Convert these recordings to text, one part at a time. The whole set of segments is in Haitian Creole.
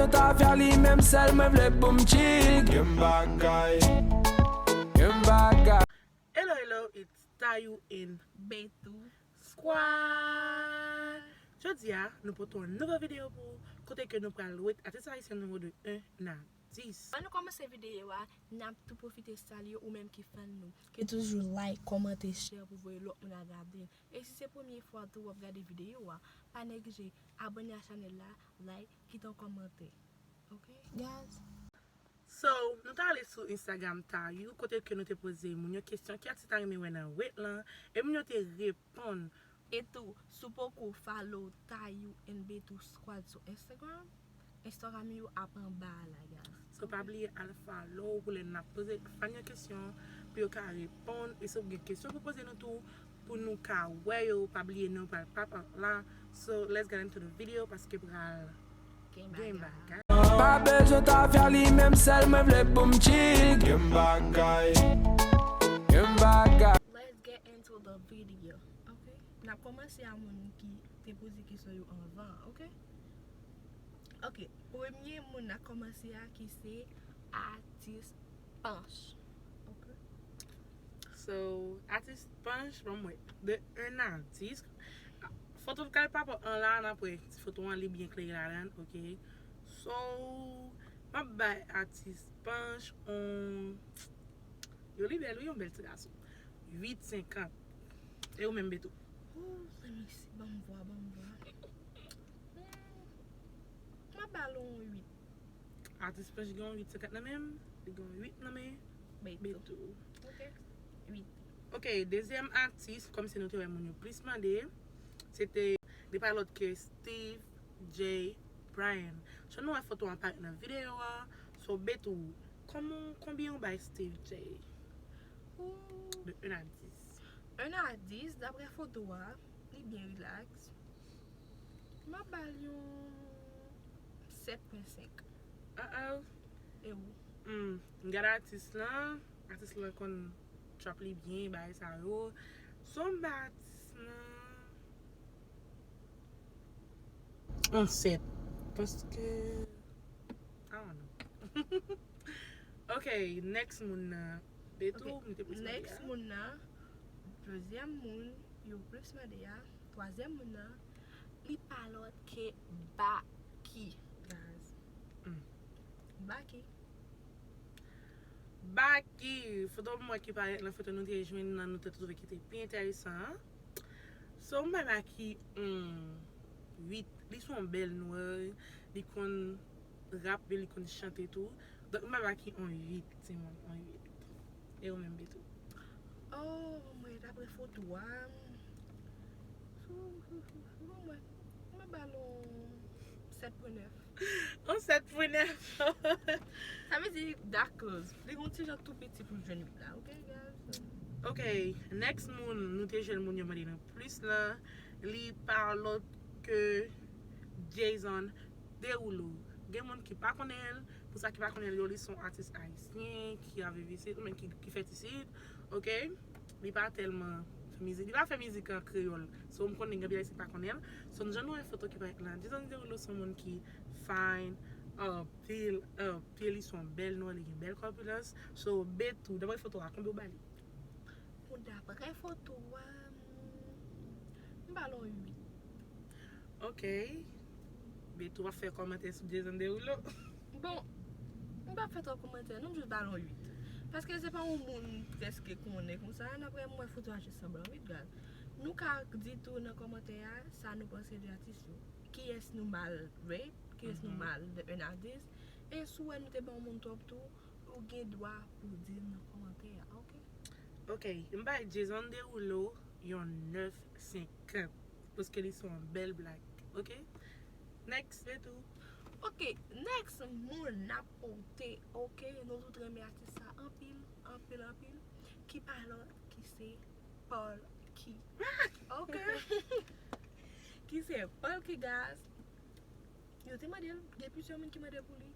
besoin ta faire li même celle me vle pour me chill. Game bagay. Hello, it's Tayo in Betu Squad. Jodi a, nou poton un nouveau vidéo pour côté que nous pral wet artiste haïtien numéro de 1 à 10. An nou komanse videyo a, nap tou profite sali ou même ki fan nou. Ki toujou like, komante, share pou voye lòk moun a gade. E si se premier fois tou wap gade videyo a, pa negje abonne a chanel la, like, kit an komante. Ok, guys? So, nou ta ale sou Instagram Tayo, kote ke nou te pose moun yo question ki ati ta reme wè nan wet lan, e moun yo te repon. Et tou, sou pokou follow Tayo and Betu Squad sur Instagram, Instagram yo ap an ba la, guys. So, pa bliye al follow pou le nap pose fan yo question, pou yo ka repon, e sou gen question pou pose nou tou, pou nou ka wè yo, pa bliye nou pal papa la. So, let's get into the video, paske pral game back. Pas besoin ta faire li même celle me vle pour me chill. Game bagay. Let's get into the video, ok? Na komanse a moun ki te pose kisyon yo anvan, ok? Ok, premye moun na komanse a ki se Artist Punch, ok? So, artist punch, bon mwen, de un artist. Foto kal pa po an lan apwe, foto an li bien kler la lan, ok? So, ma bay artist punch, yo li bel, yon bel ti gason. 8,50. E ou men betou. Oh, let me see, bon mwa. Ma balon 8. Artist punch yon 8,50 nan men, yon 8 nan men, betou. Ok, 8. Ok, deuxième artiste, comme c'est notre moun yo plus mandé, c'était des pilotes que Steve J. Bryan. Je nou a photo en part dans la vidéo, so betou, combien on buy Steve J? De 1 à 10. 1 à 10, d'après photo, il est bien relax. Ma balon 7,5. Et où? Gade artiste là kon chop li bien, bay sa yo. Son artiste là, on 7. Parce que I don't know. Ok, next moun betou, Ok, next moun na, deuxième moun, yo plus madea, troisième moun na, li palot ke Baki, guys. Baki, foto mwen ki pare la foto nou te jwen nan nou te trouve ki te pi interesant. So mwen Baki 8. Li son bel noue, li kon rap, li kon chante tout. Donc mwen Baki 8, ti mwen 8. E ou men betou. Oh, mwen dapre foto mwen balon 7,9. On 7,9. Ça veut dire dark clothes. Les gens sont tout petit pour jeune là, ok guys? Ok, next moun, nou te jwen moun yo mwen nan plus la, li parlot ke Jason Derulo. Gen moun ki pa konel, pou sa ki pa konel yo li son artiste haïtien, ki ave visit, ou men ki fet ici, ok? Li pa telman mizik, li pa fe mizik an kreol, so m konen gen biya isi pa konel. So nou jan nou e foto ki pa ek lan. Jason Derulo son moun ki fine, pil li son bel nou, li gen bel korpulans. So betou, dapre foto a, konbe ou bali? Pour d'après photo, ballon 8. Ok. Betou va faire commentaire sur Jason Derulo. Bon, on va faire un commentaire, non juste ballon 8. Parce que c'est pas un monde presque qu'on est comme ça. Après, moi, photo juste semblant 8, gars. Nous, quand dit tout dans les commentaires, ça nous pense de l'artiste. Qui est nous mal rate, qui est nous mal de 1 à 10. Et soit nous te bon mon top tout, ou gen droit pour dire dans les commentaires, ok? Ok, mba Jason Derulo yon 9,50 parce que li son bel black, ok? Next, betou. Ok, next moun na ponte, ok? Nous autres reme artiste ça en pile, qui parle, qui c'est Paul Ki. Ok? Qui c'est Paul Ki, guys? Yo te madel, gen plusieurs moun ki madel pour lui.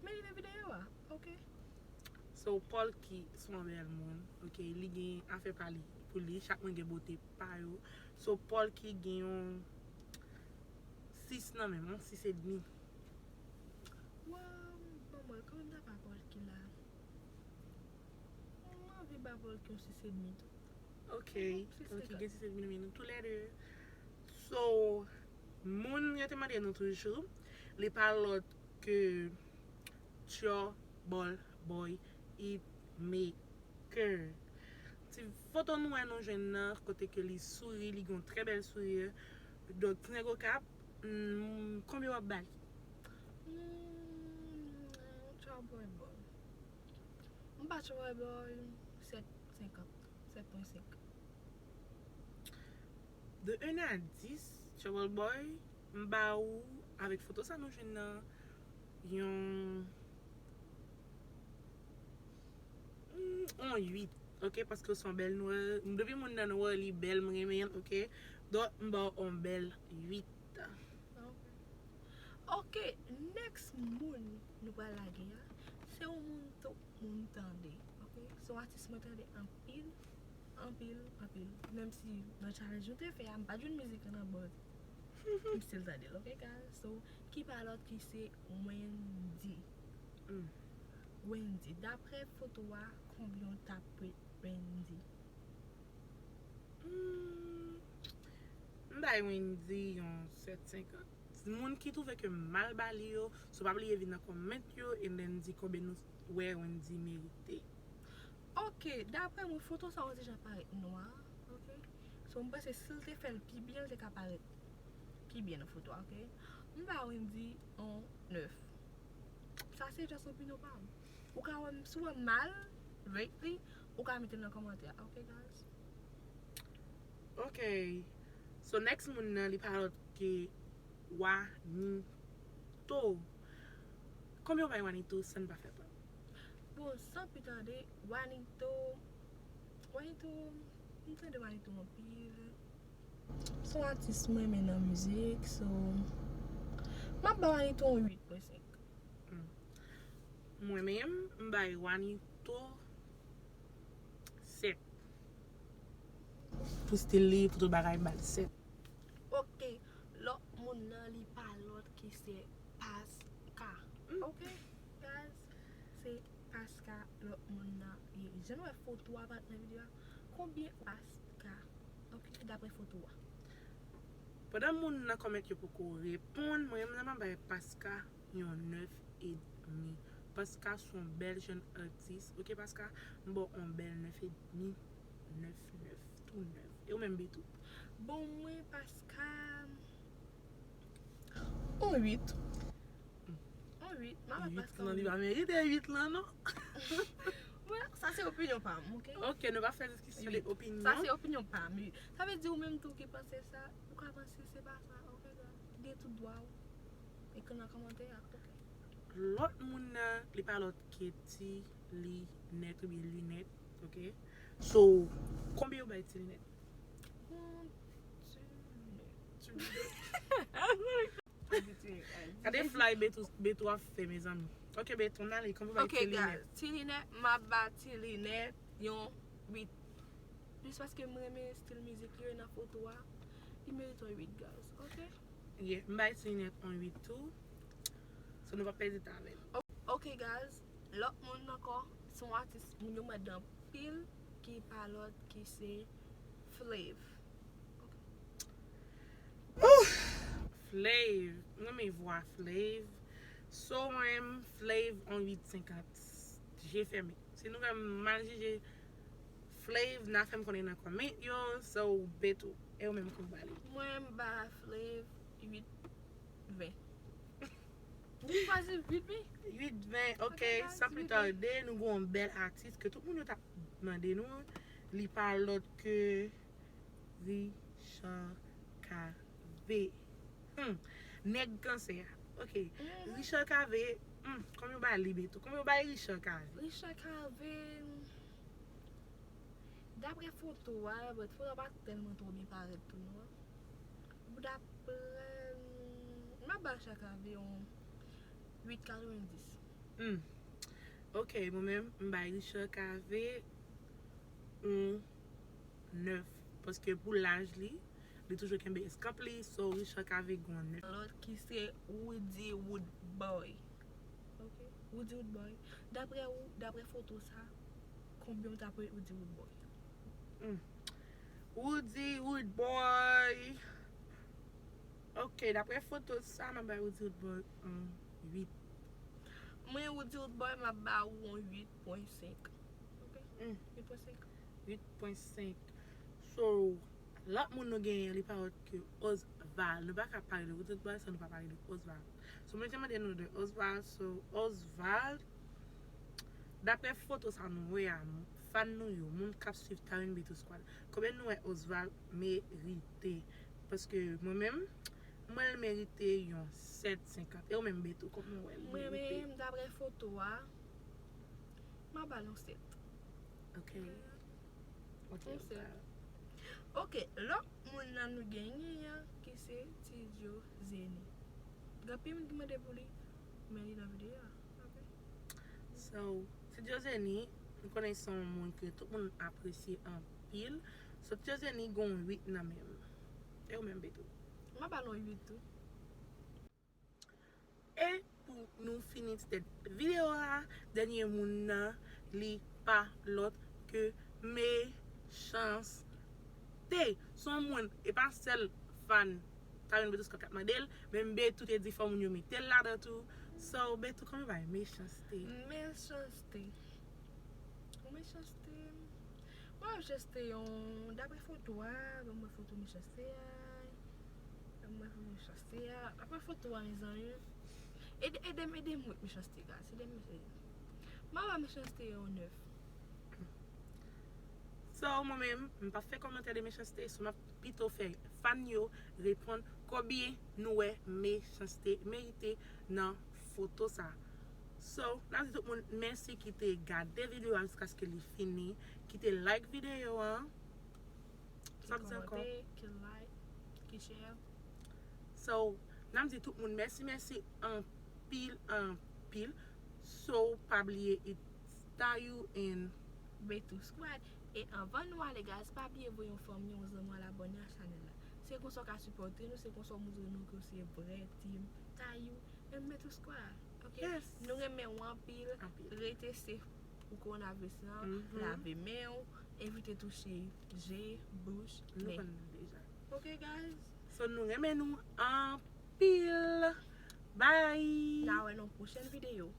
Mais il est vidéo, ok? So, Paul Ki son bel moun, ok? Li gen afe pali pou li, chak moun gen bote pa yo. So, Paul Ki gen yon 6 nan men, 6,5. vol ki yon 6,5 tout. Ok, C'est ok, ça. gen 6,5 nou tous les deux. So, moun yo te mande nou toujou, li parlot ke Trouble Boy It Maker. Ti foto nou an nou jen nan, kote ke li souri, li gon tre bel souri. Donc, ti nego kap, combien wap bal? Trouble Boy. Mba Trouble Boy 7,50. 7,5. De 1 à 10, Trouble Boy, mba ou, avec photo sa nou jen nan, yon 8, ok? Parce que son bel nou, depuis moun nan nou li bel mremen, ok? Donc, mba on bel 8. Ok, next moun nou pa lage ya, se ou moun tou moun tande, ok? So artist mwen tande an pil. Même si nan challenge nou te fe, am pa joun mizik an abot. M still tande, ok guys? So, ki palot ki se Wendy. Wendy, dapre foto wa, konbyon tapre Wendy? Mba Wendy yon 7,50. Moun ki touve ke mal bali yo, so pa bliye vin nan comment yo, and then di kobe nou wè Wendy merite. Ok, dapre moun foto sa wè deja paret noir, ok? So mba se sil te fel pi bien te ka paret pi bien nan foto, ok? Mba Wendy an 9. Sa se just opinion pa. Ou ka wè sou wè mal, rate li, ou ka mette nan komante, ok guys? Ok, so next moun nan li parot ke Juanito. Combien va Juanito san pa fe pa? Bon, sans plus tarder, Juanito, m'tende Juanito an pil. Son artiste mwen men nan müzik, so m'a ba Juanito an 8,5. Mwen men, mba Juanito 7. Pou stil li, pou tout bagay bal 7. Ok, l'autre moun nan li palot ki se Pasca. Ok, guys, c'est Pasca, l'autre moun nan. Je nou e foto a pat nan video. Combien Pasca? Ok, d'après photo a. Pendant moun nan koment yo pou ko repon, mwen mnaman baye Pasca yon 9,5. Pasca son bel jen artiste. Ok Pasca, mbo on bel 9,5. 9, tout 9. E ou men betou? Bon, mwen Pasca an 8. An 8, mwen 8 Pasca lan an li 8. ba merite 8 lan non? Ouais, ça c'est opinion pam, ok? Ok, nou va fè diskusyon de opinyon. Ça c'est opinion pam. Ça veut dire ou même tout qui pense ça, ou ka pense c'est pas ça, ok? Dis tout droit. Et qu'on a commenté, ok? Lot moun nan li parlot ke ti li net ou bi lunet, ok? So, konbi yo bay ti lunet? Kade fly betou a fe me zami. Ok, betou nan li, konbi bay Ok, ti guys, lunet? Tilinet, ma ba Tilinet, yon 8. Plus parce que moi, mes style musique, yon na photo, il mérite un 8, guys, ok? Yeah, mbay ti lunet an 8 tou. So, nou va pe zita ven. Ok, guys, l'autre monde encore, son artiste, moun yo madan pile, qui parle, qui c'est Flav. Flav, mwen me vwa Flav. So mwen Flav an 8,50. J'ai fermé. Se nou vem mal jije Flav na fem konen nan comment yo. So betou. E ou menm kou bali. Moi, ba Flav 8,20. Vous choisissez 8,20? 8,20, ok. Ok, Sans plus 8,20. tarder, nou gon bel artiste ke tout moun yo ta mande nou. Li parlot ke Richard KV. Neg cancer. Ok. Richard KV. Combien ba li betou? Combien ba Richard KV? Richard Calvin, d'après photo, votre photo pas tellement trop bien paraître tout, non? D'après, ma ba Richard Calvin, 8,90. Ok, moi-même, mba Richard KV 9. Parce que pour l'âge li, li toujours kembe eskamp li, so Richard KV gon 9. L'autre qui c'est Woody Woodboy. Ok? Woody Woodboy. D'après photo ça, combien on t'a pris ou dit Woodboy? Woodboy. Ok, d'après photo ça, m'a ba Woodboy 8. Moi Woodboy m'a ba ou 8.5. OK? 8.5. 8.5. So, lot moun nou gen li pa wot ke Osval. Nou ba ka pale de Woodboy, so nou pa pale de Osval. So, mwen jema de nou de Osval. So, Osval, d'après photo sa nou we a fan nou yo, moun kap suiv Tarin Beto Squad. Koben nou e Osval merite. Paske mwen merite yon 7.50. E ou men Beto, kom nou el Moi merite. même d'après photo m'a balon 7. Ok. Ok, On sait. Osval. OK, là moun nan nou genye qui c'est Tidio Zeni. Gapi moun ki m'a dépoli mais li dans vidéo. OK. So, Tidio Zeni, nou konen son moun ke tout moun apresye an pil. So, Tidio Zeni gon 8 nan men. E ou men Beto. M'a balon 8 tout. E pou nou finit cette video la, denye moun nan li pa lot ke Méchanceté. Son moun e pa sel fan Tarin Beto Squad kat model, men Beto te di fò moun yo metel la da tout. So, Beto kome ba Méchanceté. Méchanceté. Méchanceté yon d'après photo moi photo méchanceté. Moi méchanceté. Après photo mes amis. Aidez-moi méchanceté gars, c'est des méchanceté. Moi méchanceté yon 9. So, moi-même, je ne pas fait commentaire de méchanceté, so, je plutôt fait fan yo répondre combien nous méchanceté mérité dans photo ça. So, là, tout le monde, merci qui te regardé la vidéo jusqu'à ce qu'elle fini, qui te like vidéo, hein. Ça veut dire encore. Qui like, qui share. So, là, je dis tout le monde, merci, en pile. So, pas oublier, it's Tayo and Beto Squad. Et avant nous aller gars, pas oublier vous informer aux amis à l'abonner à la chaîne là. C'est qu'on soit supporter nous, c'est qu'on soit montrer nous que c'est vrai team Tayo et Beto Squad. OK? Yes. Nous remettons en pile, rester safe pour coronavirus là, laver main, éviter toucher G, bouche, nous nez. connaissons déjà. OK guys? So, nous remettons en pile. Bye. Now in our prochaine vidéo.